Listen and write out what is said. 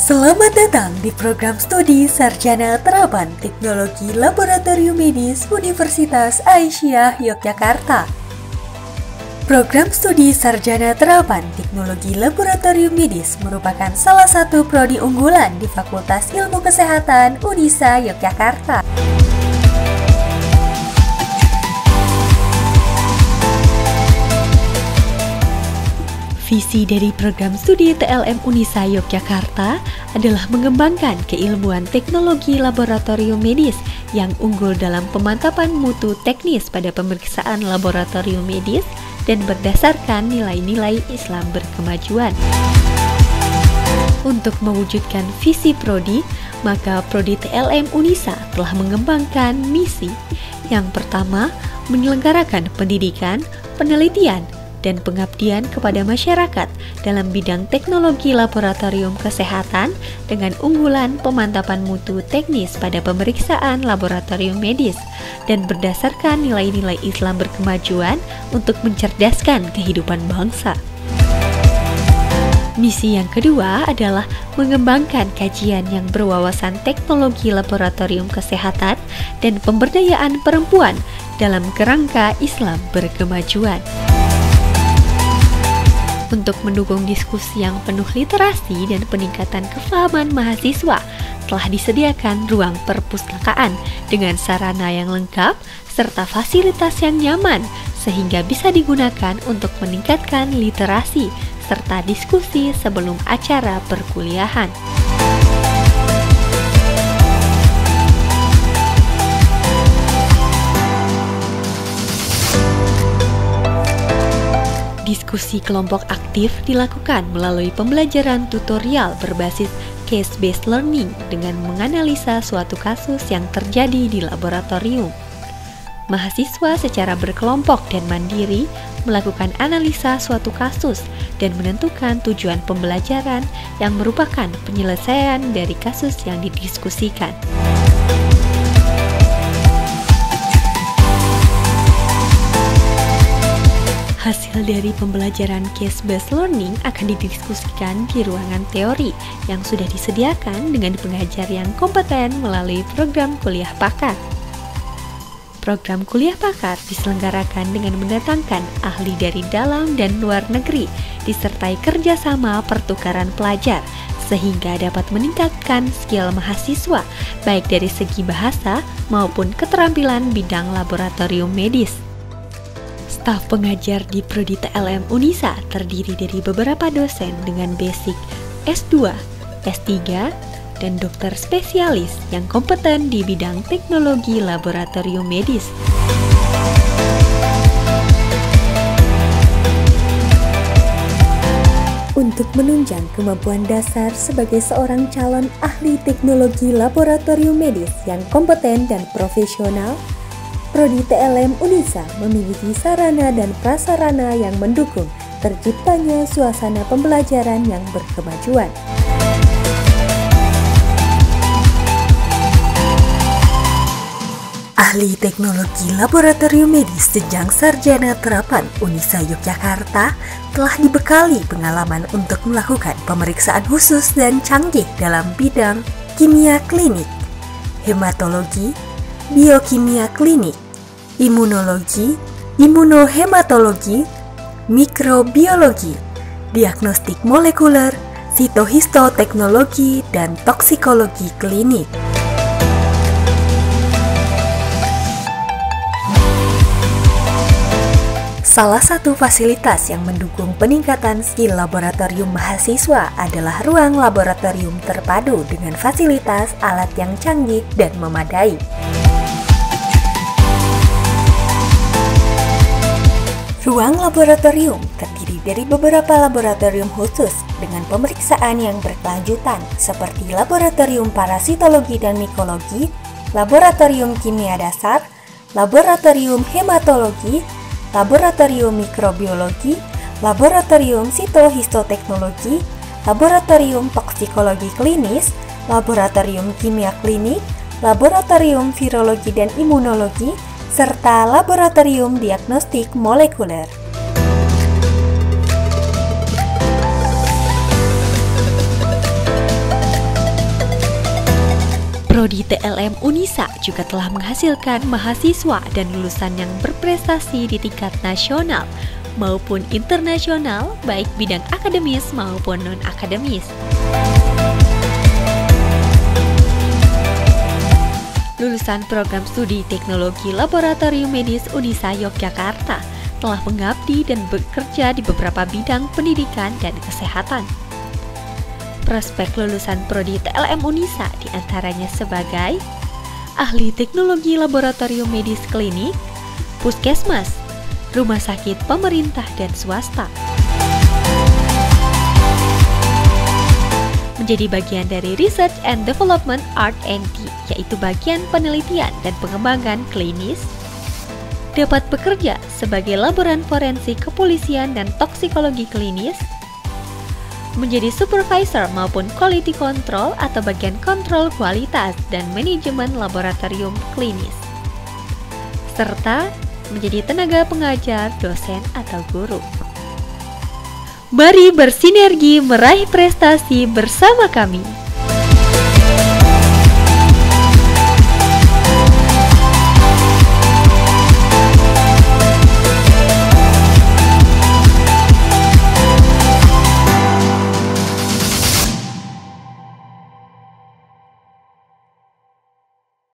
Selamat datang di program studi Sarjana Terapan Teknologi Laboratorium Medis Universitas Aisyah Yogyakarta. Program studi Sarjana Terapan Teknologi Laboratorium Medis merupakan salah satu prodi unggulan di Fakultas Ilmu Kesehatan Unisa Yogyakarta. Visi dari program studi TLM Unisa Yogyakarta adalah mengembangkan keilmuan teknologi laboratorium medis yang unggul dalam pemantapan mutu teknis pada pemeriksaan laboratorium medis dan berdasarkan nilai-nilai Islam berkemajuan. Untuk mewujudkan visi prodi, maka prodi TLM Unisa telah mengembangkan misi. Yang pertama, menyelenggarakan pendidikan, penelitian, dan pengabdian kepada masyarakat dalam bidang teknologi laboratorium kesehatan dengan unggulan pemantapan mutu teknis pada pemeriksaan laboratorium medis dan berdasarkan nilai-nilai Islam berkemajuan untuk mencerdaskan kehidupan bangsa. Misi yang kedua adalah mengembangkan kajian yang berwawasan teknologi laboratorium kesehatan dan pemberdayaan perempuan dalam kerangka Islam berkemajuan. Untuk mendukung diskusi yang penuh literasi dan peningkatan kefahaman mahasiswa, telah disediakan ruang perpustakaan dengan sarana yang lengkap serta fasilitas yang nyaman sehingga bisa digunakan untuk meningkatkan literasi serta diskusi sebelum acara perkuliahan. Diskusi kelompok aktif dilakukan melalui pembelajaran tutorial berbasis case-based learning dengan menganalisa suatu kasus yang terjadi di laboratorium. Mahasiswa secara berkelompok dan mandiri melakukan analisa suatu kasus dan menentukan tujuan pembelajaran yang merupakan penyelesaian dari kasus yang didiskusikan. Hasil dari pembelajaran case-based learning akan didiskusikan di ruangan teori yang sudah disediakan dengan pengajar yang kompeten melalui program kuliah pakar. Program kuliah pakar diselenggarakan dengan mendatangkan ahli dari dalam dan luar negeri, disertai kerjasama pertukaran pelajar, sehingga dapat meningkatkan skill mahasiswa, baik dari segi bahasa maupun keterampilan bidang laboratorium medis. Staf pengajar di Prodi TLM Unisa terdiri dari beberapa dosen dengan basic S2, S3, dan dokter spesialis yang kompeten di bidang teknologi laboratorium medis. Untuk menunjang kemampuan dasar sebagai seorang calon ahli teknologi laboratorium medis yang kompeten dan profesional, Prodi TLM Unisa memiliki sarana dan prasarana yang mendukung terciptanya suasana pembelajaran yang berkemajuan. Ahli Teknologi Laboratorium Medis jenjang Sarjana Terapan Unisa Yogyakarta telah dibekali pengalaman untuk melakukan pemeriksaan khusus dan canggih dalam bidang kimia klinik, hematologi, biokimia klinik, imunologi, imunohematologi, mikrobiologi, diagnostik molekuler, sitohistoteknologi, dan toksikologi klinik. Salah satu fasilitas yang mendukung peningkatan skill laboratorium mahasiswa adalah ruang laboratorium terpadu dengan fasilitas alat yang canggih dan memadai. Ruang laboratorium terdiri dari beberapa laboratorium khusus dengan pemeriksaan yang berkelanjutan seperti laboratorium parasitologi dan mikologi, laboratorium kimia dasar, laboratorium hematologi, laboratorium mikrobiologi, laboratorium sitohistoteknologi, laboratorium toksikologi klinis, laboratorium kimia klinik, laboratorium virologi dan imunologi, serta laboratorium diagnostik molekuler. Prodi TLM Unisa juga telah menghasilkan mahasiswa dan lulusan yang berprestasi di tingkat nasional maupun internasional, baik bidang akademis maupun non-akademis. Lulusan program studi Teknologi Laboratorium Medis Unisa Yogyakarta telah mengabdi dan bekerja di beberapa bidang pendidikan dan kesehatan. Prospek lulusan Prodi TLM Unisa diantaranya sebagai ahli teknologi laboratorium medis klinik, puskesmas, rumah sakit pemerintah dan swasta. Menjadi bagian dari Research and Development R&D, yaitu bagian penelitian dan pengembangan klinis, dapat bekerja sebagai laboran forensik kepolisian dan toksikologi klinis, menjadi supervisor maupun quality control atau bagian kontrol kualitas dan manajemen laboratorium klinis, serta menjadi tenaga pengajar, dosen, atau guru. Mari bersinergi meraih prestasi bersama kami.